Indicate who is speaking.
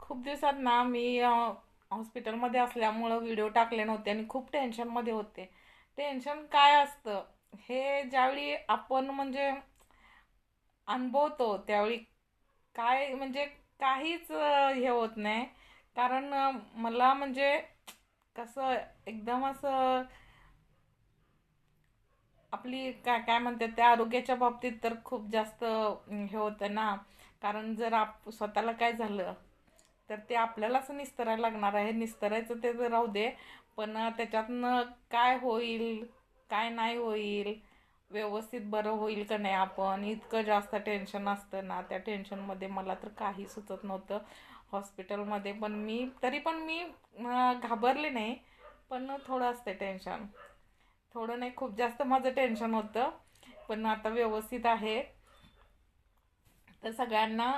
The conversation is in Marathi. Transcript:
Speaker 1: खूप दिवसात ना मी हॉस्पिटलमध्ये असल्यामुळं व्हिडिओ टाकले नव्हते आणि खूप टेन्शनमध्ये होते. टेन्शन काय असतं हे ज्यावेळी आपण म्हणजे अनुभवतो त्यावेळी काय म्हणजे काहीच हे होत नाही. कारण मला म्हणजे कसं एकदम असं आपली काय काय म्हणतात त्या आरोग्याच्या बाबतीत तर खूप जास्त हे होतं ना. कारण जर स्वतःला काय झालं तर ते आपल्यालाच निस्तरायला लागणार आहे. निस्तरायचं ते तर राहू दे, पण त्याच्यातनं काय होईल, काय नाही होईल, व्यवस्थित बरं होईल का नाही, आपण इतकं जास्त टेन्शन असतं ना. त्या टेन्शनमध्ये मला तर काही सुचत नव्हतं. हॉस्पिटलमध्ये पण मी तरी पण मी घाबरले नाही, पण थोडं असते टेन्शन. थोडं नाही, खूप जास्त माझं टेन्शन होतं. पण आता व्यवस्थित आहे. तर सगळ्यांना